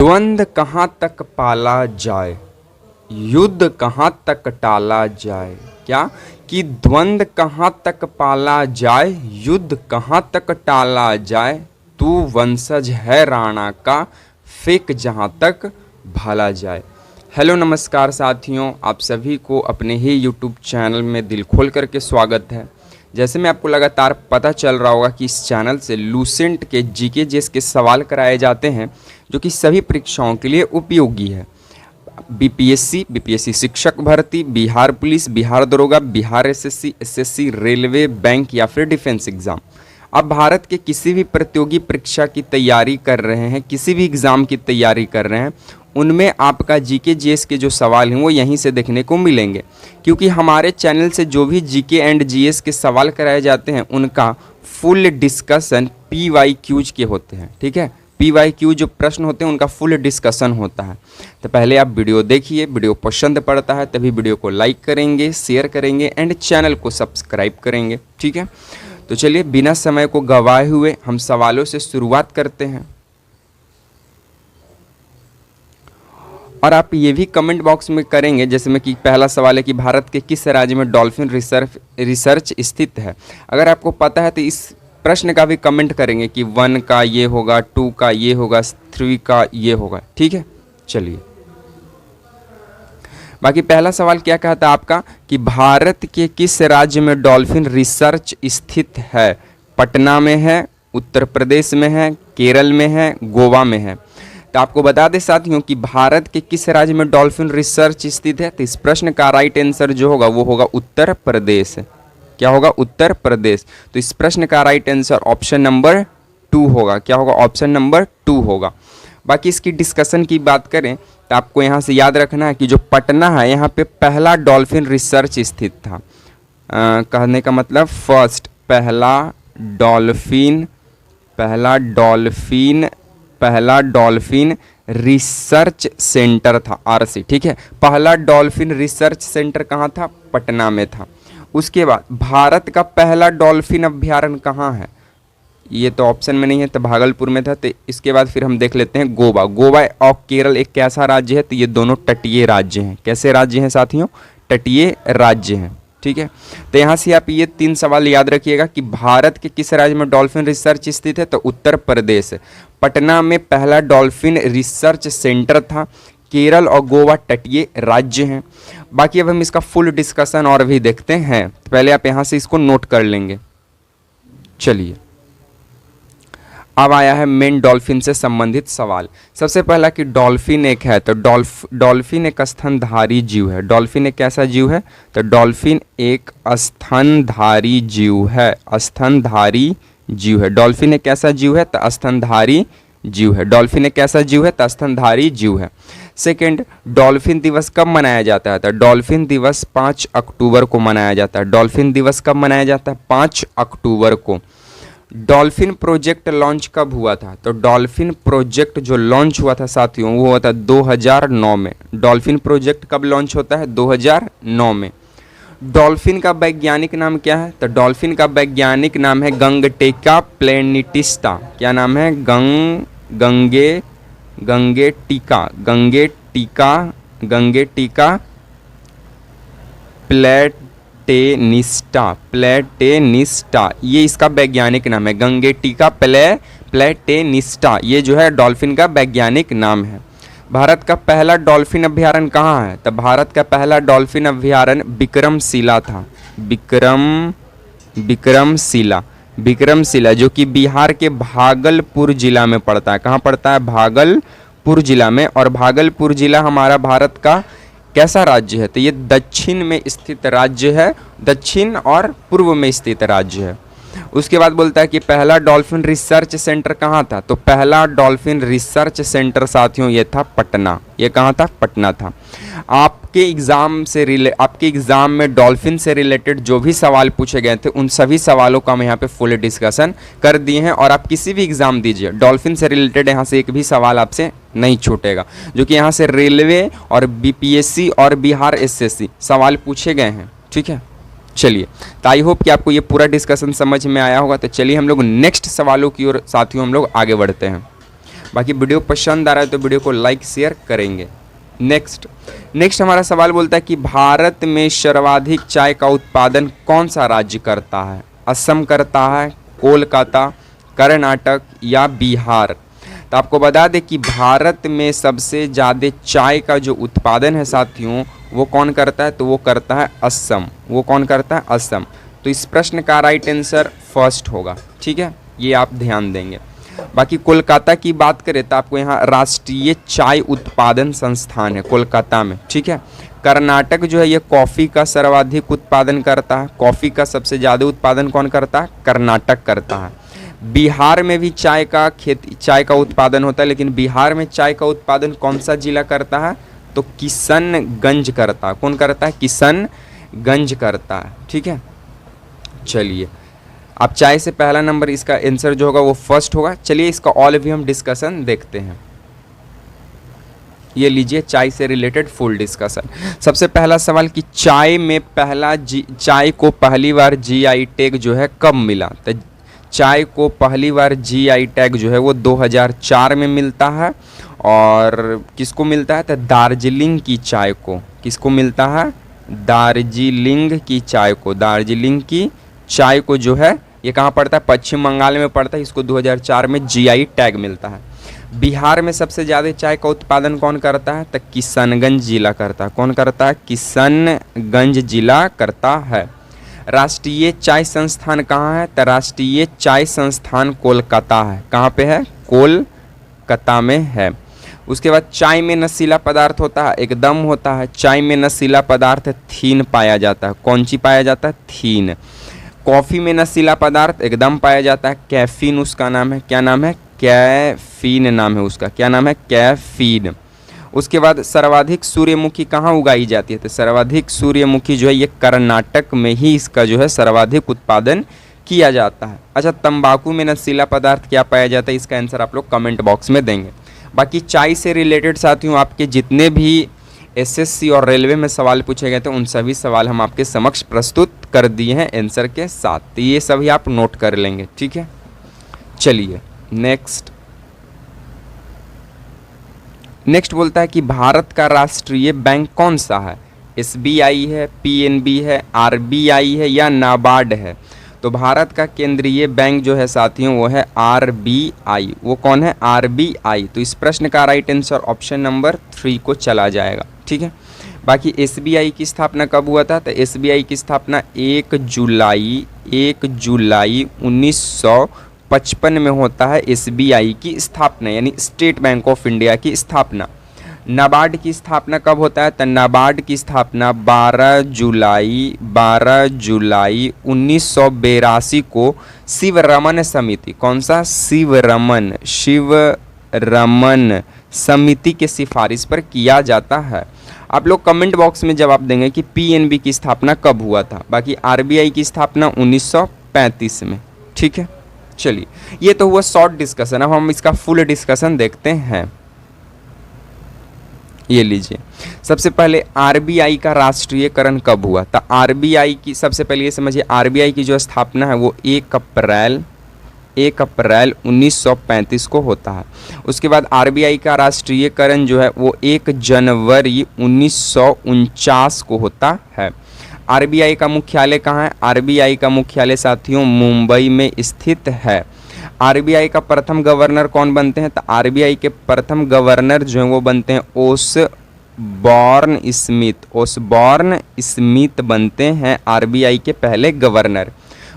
द्वंद्व कहाँ तक पाला जाए, युद्ध कहाँ तक टाला जाए। क्या कि द्वंद्व कहाँ तक पाला जाए, युद्ध कहाँ तक टाला जाए। तू वंशज है राणा का, फेंक जहाँ तक भाला जाए। हेलो नमस्कार साथियों, आप सभी को अपने ही यूट्यूब चैनल में दिल खोल करके स्वागत है। जैसे में आपको लगातार पता चल रहा होगा कि इस चैनल से लूसेंट के जीके जेस के सवाल कराए जाते हैं जो कि सभी परीक्षाओं के लिए उपयोगी है। बीपीएससी शिक्षक भर्ती, बिहार पुलिस, बिहार दरोगा, बिहार एसएससी, रेलवे, बैंक या फिर डिफेंस एग्ज़ाम। आप भारत के किसी भी प्रतियोगी परीक्षा की तैयारी कर रहे हैं, किसी भी एग्ज़ाम की तैयारी कर रहे हैं, उनमें आपका जीके जीएस के जो सवाल हैं वो यहीं से देखने को मिलेंगे। क्योंकि हमारे चैनल से जो भी जीके एंड जीएस के सवाल कराए जाते हैं उनका फुल डिस्कशन PYQs के होते हैं। ठीक है, PYQ जो प्रश्न होते हैं उनका फुल डिस्कशन होता है। तो पहले आप वीडियो देखिए, वीडियो पसंद पड़ता है तभी वीडियो को लाइक करेंगे, शेयर करेंगे एंड चैनल को सब्सक्राइब करेंगे। ठीक है, तो चलिए बिना समय को गवाए हुए हम सवालों से शुरुआत करते हैं। और आप ये भी कमेंट बॉक्स में करेंगे, जैसे में कि पहला सवाल है कि भारत के किस राज्य में डॉल्फिन रिसर्च स्थित है। अगर आपको पता है तो इस प्रश्न का भी कमेंट करेंगे कि 1 का ये होगा, 2 का ये होगा, 3 का ये होगा। ठीक है, चलिए बाकी पहला सवाल क्या कहता है आपका कि भारत के किस राज्य में डॉल्फिन रिसर्च स्थित है। पटना में है, उत्तर प्रदेश में है, केरल में है, गोवा में है। तो आपको बता दें साथियों कि भारत के किस राज्य में डॉल्फिन रिसर्च स्थित है। तो इस प्रश्न का राइट आंसर जो होगा वो होगा उत्तर प्रदेश। क्या होगा? उत्तर प्रदेश। तो इस प्रश्न का राइट आंसर ऑप्शन नंबर 2 होगा। क्या होगा? ऑप्शन नंबर 2 होगा। बाकी इसकी डिस्कशन की बात करें तो आपको यहाँ से याद रखना है कि जो पटना है यहाँ पे पहला डॉल्फिन रिसर्च स्थित था। कहने का मतलब फर्स्ट, पहला डॉल्फिन रिसर्च सेंटर था, RC। ठीक है, पहला डॉल्फिन रिसर्च सेंटर कहाँ था? पटना में था। उसके बाद भारत का पहला डॉल्फिन अभ्यारण्य कहाँ है? ये तो ऑप्शन में नहीं है, तो भागलपुर में था। तो इसके बाद फिर हम देख लेते हैं गोवा। गोवा और केरल एक कैसा राज्य है? तो ये दोनों तटीय राज्य हैं। कैसे राज्य हैं साथियों? तटीय राज्य हैं। ठीक है, तो यहाँ से आप ये 3 सवाल याद रखिएगा कि भारत के किस राज्य में डॉल्फिन रिसर्च स्थित है। तो उत्तर प्रदेश। पटना में पहला डॉल्फिन रिसर्च सेंटर था। केरल और गोवा तटीय राज्य हैं। बाकी अब हम इसका फुल डिस्कशन और भी देखते हैं। पहले आप यहाँ से इसको नोट कर लेंगे। चलिए अब आया है मेन डॉल्फिन से संबंधित सवाल। सबसे पहला कि डॉल्फिन एक है, तो डॉल्फिन एक स्तनधारी जीव है। डॉल्फिन एक कैसा जीव है? तो डॉल्फिन एक स्तनधारी जीव है। स्तनधारी जीव है। डॉल्फिन एक कैसा जीव है? तो स्तनधारी जीव है। डॉल्फिन एक कैसा जीव है? तो स्तनधारी जीव है। सेकेंड, डॉल्फिन दिवस कब मनाया जाता है? तो डॉल्फिन दिवस 5 अक्टूबर को मनाया जाता है। डॉल्फिन दिवस कब मनाया जाता है? 5 अक्टूबर को। डॉल्फिन प्रोजेक्ट लॉन्च कब हुआ था? तो डॉल्फिन प्रोजेक्ट जो लॉन्च हुआ था साथियों वो हुआ था 2009 में। डॉल्फिन प्रोजेक्ट कब लॉन्च होता है? 2009 में। डॉल्फिन का वैज्ञानिक नाम क्या है? तो डॉल्फिन का वैज्ञानिक नाम है गंगटेका प्लेनिटिस्टा। क्या नाम है? गंगेटिका प्लेटेनिस्टा, ये इसका वैज्ञानिक नाम है। गंगेटिका प्लेटेनिस्टा, ये जो है डॉल्फिन का वैज्ञानिक नाम है। भारत का पहला डॉल्फिन अभ्यारण्य कहाँ है? तो भारत का पहला डॉल्फिन अभ्यारण्य विक्रमशिला था। विक्रमशिला जो कि बिहार के भागलपुर जिला में पड़ता है। कहाँ पड़ता है? भागलपुर जिला में। और भागलपुर जिला हमारा भारत का कैसा राज्य है? तो ये दक्षिण में स्थित राज्य है। दक्षिण और पूर्व में स्थित राज्य है। उसके बाद बोलता है कि पहला डॉल्फिन रिसर्च सेंटर कहाँ था? तो पहला डॉल्फिन रिसर्च सेंटर साथियों ये था पटना। ये कहाँ था? पटना था। आपके एग्जाम में डॉल्फिन से रिलेटेड जो भी सवाल पूछे गए थे उन सभी सवालों का हम यहाँ पे फुल डिस्कशन कर दिए हैं। और आप किसी भी एग्जाम दीजिए, डॉल्फिन से रिलेटेड यहाँ से एक भी सवाल आपसे नहीं छूटेगा, जो कि यहाँ से रेलवे और BPSC और बिहार SSC सवाल पूछे गए हैं। ठीक है, चलिए तो आई होप कि आपको ये पूरा डिस्कशन समझ में आया होगा। तो चलिए हम लोग नेक्स्ट सवालों की ओर साथियों हम लोग आगे बढ़ते हैं। बाकी वीडियो पसंद आ रहा है तो वीडियो को लाइक शेयर करेंगे। नेक्स्ट हमारा सवाल बोलता है कि भारत में सर्वाधिक चाय का उत्पादन कौन सा राज्य करता है? असम करता है, कोलकाता, कर्नाटक या बिहार? तो आपको बता दें कि भारत में सबसे ज़्यादा चाय का जो उत्पादन है साथियों वो कौन करता है? तो वो करता है असम। वो कौन करता है? असम। तो इस प्रश्न का राइट आंसर फर्स्ट होगा, ठीक है, ये आप ध्यान देंगे। बाकी कोलकाता की बात करें तो आपको यहाँ राष्ट्रीय चाय उत्पादन संस्थान है कोलकाता में, ठीक है। कर्नाटक जो है ये कॉफ़ी का सर्वाधिक उत्पादन करता है। कॉफ़ी का सबसे ज़्यादा उत्पादन कौन करता है? कर्नाटक करता है। बिहार में भी चाय का उत्पादन होता है, लेकिन बिहार में चाय का उत्पादन कौन सा जिला करता है? तो किशनगंज करता है। कौन करता है? किशनगंज करता है, ठीक है। चलिए, अब चाय से पहला नंबर इसका आंसर जो होगा वो फर्स्ट होगा। चलिए इसका ऑल भी हम डिस्कशन देखते हैं। ये लीजिए चाय से रिलेटेड फुल डिस्कशन। सबसे पहला सवाल कि चाय को पहली बार जीआई टैग जो है कब मिला? तो चाय को पहली बार जीआई टैग जो है वो 2004 में मिलता है। और किसको मिलता है? तो दार्जिलिंग की चाय को। किसको मिलता है? दार्जिलिंग की चाय को। दार्जिलिंग की चाय को जो है ये कहाँ पड़ता है? पश्चिम बंगाल में पड़ता है। इसको 2004 में जीआई टैग मिलता है। बिहार में सबसे ज़्यादा चाय का उत्पादन कौन करता है? तो किशनगंज जिला करता है। कौन करता है? किशनगंज जिला करता है। राष्ट्रीय चाय संस्थान कहाँ है? तो राष्ट्रीय चाय संस्थान कोलकाता है। कहाँ पे है? कोलकाता में है। उसके बाद चाय में नशीला पदार्थ होता है? एकदम होता है। चाय में नशीला पदार्थ थीन पाया जाता है। कौन सी पाया जाता है? थीन। कॉफ़ी में नशीला पदार्थ एकदम पाया जाता है। कैफीन उसका नाम है। क्या नाम है? कैफीन नाम है उसका। क्या नाम है? कैफीन। उसके बाद सर्वाधिक सूर्यमुखी कहाँ उगाई जाती है? तो सर्वाधिक सूर्यमुखी जो है ये कर्नाटक में ही इसका जो है सर्वाधिक उत्पादन किया जाता है। अच्छा, तंबाकू में नशीला पदार्थ क्या पाया जाता है? इसका आंसर आप लोग कमेंट बॉक्स में देंगे। बाकी चाय से रिलेटेड साथियों आपके जितने भी एसएससी और रेलवे में सवाल पूछे गए थे उन सभी सवाल हम आपके समक्ष प्रस्तुत कर दिए हैं आंसर के साथ। तो ये सभी आप नोट कर लेंगे, ठीक है। चलिए नेक्स्ट बोलता है कि भारत का राष्ट्रीय बैंक कौन सा है? एसबीआई है, पीएनबी है, आरबीआई है या नाबार्ड है? तो भारत का केंद्रीय बैंक जो है साथियों वो है आरबीआई। वो कौन है? आरबीआई। तो इस प्रश्न का राइट आंसर ऑप्शन नंबर 3 को चला जाएगा, ठीक है। बाकी एसबीआई की स्थापना कब हुआ था? तो एसबीआई की स्थापना 1 जुलाई 1955 में होता है। एसबीआई की स्थापना यानी स्टेट बैंक ऑफ इंडिया की स्थापना। नाबार्ड की स्थापना कब होता है? तो नाबार्ड की स्थापना 12 जुलाई 1982 को शिवरमन समिति। कौन सा? शिवरमन समिति के सिफारिश पर किया जाता है। आप लोग कमेंट बॉक्स में जवाब देंगे कि पीएनबी की स्थापना कब हुआ था। बाकी आरबीआई की स्थापना 1935 में, ठीक है। चलिए, ये तो हुआ शॉर्ट डिस्कशन। अब हम इसका फुल डिस्कशन देखते हैं। ये लीजिए, सबसे पहले आरबीआई का राष्ट्रीयकरण कब हुआ? तो आरबीआई की सबसे पहले ये समझिए, आरबीआई की जो स्थापना है वो 1 अप्रैल 1935 को होता है। उसके बाद आरबीआई का राष्ट्रीयकरण जो है वो 1 जनवरी 1949 को होता है। आरबीआई का मुख्यालय कहाँ है? आरबीआई का मुख्यालय साथियों मुंबई में स्थित है। आरबीआई का प्रथम गवर्नर कौन बनते हैं? तो आरबीआई के प्रथम गवर्नर जो हैं वो बनते हैं ओसबॉर्न स्मिथ बनते हैं आरबीआई के पहले गवर्नर।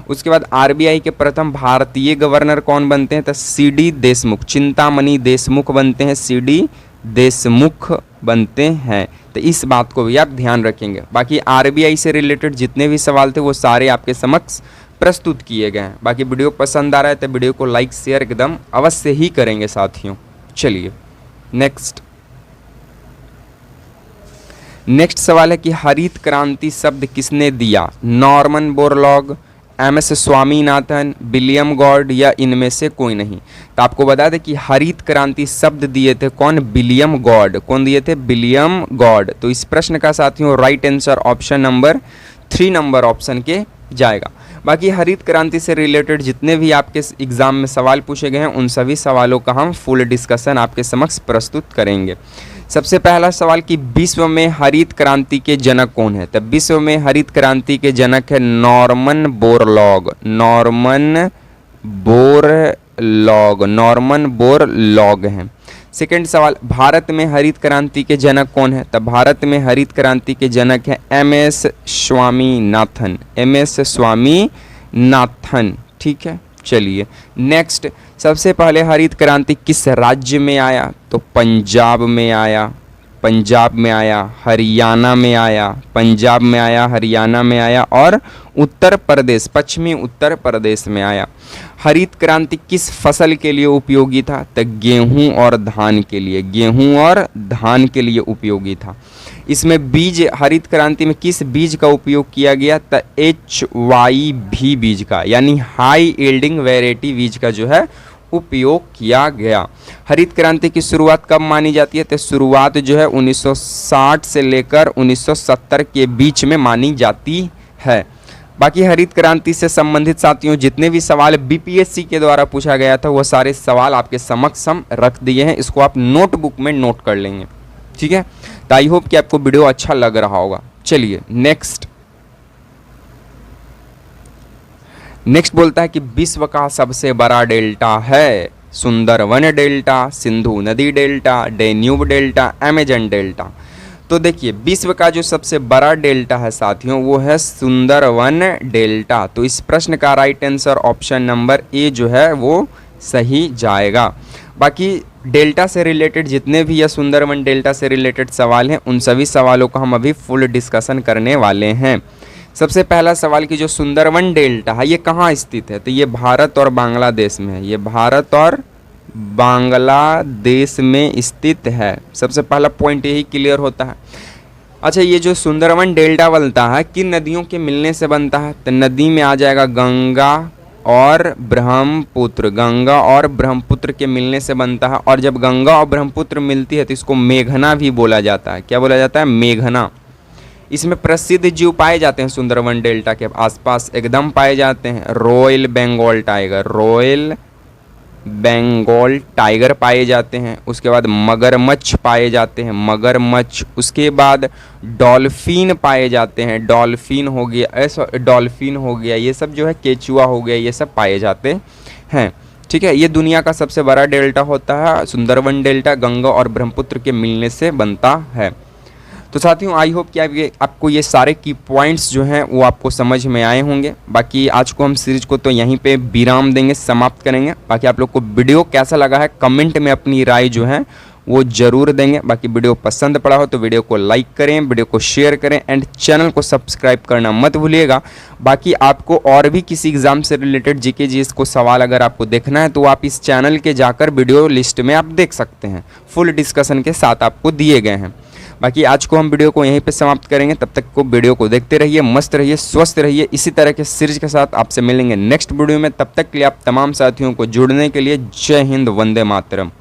उसके बाद आरबीआई के प्रथम भारतीय गवर्नर कौन बनते हैं? तो सीडी देशमुख, चिंतामणि देशमुख बनते हैं। सीडी देशमुख बनते हैं। तो इस बात को भी आप ध्यान रखेंगे। बाकी आरबीआई से रिलेटेड जितने भी सवाल थे वो सारे आपके समक्ष प्रस्तुत किए गए हैं। बाकी वीडियो पसंद आ रहा है तो वीडियो को लाइक शेयर एकदम अवश्य ही करेंगे साथियों। चलिए नेक्स्ट सवाल है कि हरित क्रांति शब्द किसने दिया? Norman Borlaug, MS Swaminathan, William God या इनमें से कोई नहीं। तो आपको बता दें कि हरित क्रांति शब्द दिए थे कौन? William God. कौन दिए थे? William God. तो इस प्रश्न का साथियों right answer option number 3 number option के जाएगा। बाकी हरित क्रांति से रिलेटेड जितने भी आपके एग्जाम में सवाल पूछे गए हैं उन सभी सवालों का हम फुल डिस्कशन आपके समक्ष प्रस्तुत करेंगे। सबसे पहला सवाल कि विश्व में हरित क्रांति के जनक कौन है? तब विश्व में हरित क्रांति के जनक है नॉर्मन बोरलॉग। नॉर्मन बोरलॉग हैं। सेकेंड सवाल, भारत में हरित क्रांति के जनक कौन है? तब भारत में हरित क्रांति के जनक हैं एम.एस. स्वामीनाथन। एम.एस. स्वामीनाथन, ठीक है। चलिए नेक्स्ट, सबसे पहले हरित क्रांति किस राज्य में आया? तो पंजाब में आया। पंजाब में आया, हरियाणा में आया, पंजाब में आया, हरियाणा में आया और उत्तर प्रदेश, पश्चिमी उत्तर प्रदेश में आया। हरित क्रांति किस फसल के लिए उपयोगी था? तो गेहूं और धान के लिए। गेहूं और धान के लिए उपयोगी था। इसमें बीज, हरित क्रांति में किस बीज का उपयोग किया गया? तो HYV बीज का, यानी हाई यील्डिंग वैरायटी बीज का जो है उपयोग किया गया। हरित क्रांति की शुरुआत कब मानी जाती है? तो शुरुआत जो है 1960 से लेकर 1970 के बीच में मानी जाती है। बाकी हरित क्रांति से संबंधित साथियों जितने भी सवाल BPSC के द्वारा पूछा गया था वो सारे सवाल आपके समक्ष हम रख दिए हैं। इसको आप नोटबुक में नोट कर लेंगे, ठीक है। तो आई होप कि आपको वीडियो अच्छा लग रहा होगा। चलिए नेक्स्ट बोलता है कि विश्व का सबसे बड़ा डेल्टा है सुंदरवन डेल्टा, सिंधु नदी delta, Danube delta, Amazon delta. तो देखिए विश्व का जो सबसे बड़ा डेल्टा है साथियों वो है सुंदरवन डेल्टा। तो इस प्रश्न का right answer option number A जो है वो सही जाएगा। बाकी डेल्टा से रिलेटेड जितने भी या सुंदरवन डेल्टा से रिलेटेड सवाल हैं उन सभी सवालों का हम अभी फुल डिस्कशन करने वाले हैं। सबसे पहला सवाल कि जो सुंदरवन डेल्टा है ये कहाँ स्थित है? तो ये भारत और बांग्लादेश में है। ये भारत और बांग्लादेश में स्थित है। सबसे पहला पॉइंट यही क्लियर होता है। अच्छा, ये जो सुंदरवन डेल्टा बनता है किन नदियों के मिलने से बनता है? तो नदी में आ जाएगा गंगा और ब्रह्मपुत्र। गंगा और ब्रह्मपुत्र के मिलने से बनता है। और जब गंगा और ब्रह्मपुत्र मिलती है तो इसको मेघना भी बोला जाता है। क्या बोला जाता है? मेघना। इसमें प्रसिद्ध जीव पाए जाते हैं सुंदरवन डेल्टा के आसपास एकदम पाए जाते हैं। Royal Bengal tiger, royal Bengal tiger पाए जाते हैं। उसके बाद मगरमच्छ पाए जाते हैं, मगरमच्छ। उसके बाद डॉल्फिन पाए जाते हैं, डॉल्फिन हो गया, ऐसा डॉल्फिन हो गया, ये सब जो है केचुआ हो गया, ये सब पाए जाते हैं, ठीक है। ये दुनिया का सबसे बड़ा डेल्टा होता है सुंदरवन डेल्टा, गंगा और ब्रह्मपुत्र के मिलने से बनता है। तो साथियों आई होप कि आपको ये सारे की पॉइंट्स जो हैं वो आपको समझ में आए होंगे। बाकी आज को हम सीरीज को तो यहीं पे विराम देंगे, समाप्त करेंगे। बाकी आप लोग को वीडियो कैसा लगा है कमेंट में अपनी राय जो है वो ज़रूर देंगे। बाकी वीडियो पसंद पड़ा हो तो वीडियो को लाइक करें, वीडियो को शेयर करें एंड चैनल को सब्सक्राइब करना मत भूलिएगा। बाकी आपको और भी किसी एग्ज़ाम से रिलेटेड जीके जीएस को सवाल अगर आपको देखना है तो आप इस चैनल के जाकर वीडियो लिस्ट में आप देख सकते हैं, फुल डिस्कशन के साथ आपको दिए गए हैं। बाकी आज को हम वीडियो को यहीं पे समाप्त करेंगे। तब तक को वीडियो को देखते रहिए, मस्त रहिए, स्वस्थ रहिए। इसी तरह के सीरीज के साथ आपसे मिलेंगे नेक्स्ट वीडियो में। तब तक के लिए आप तमाम साथियों को जुड़ने के लिए जय हिंद, वंदे मातरम।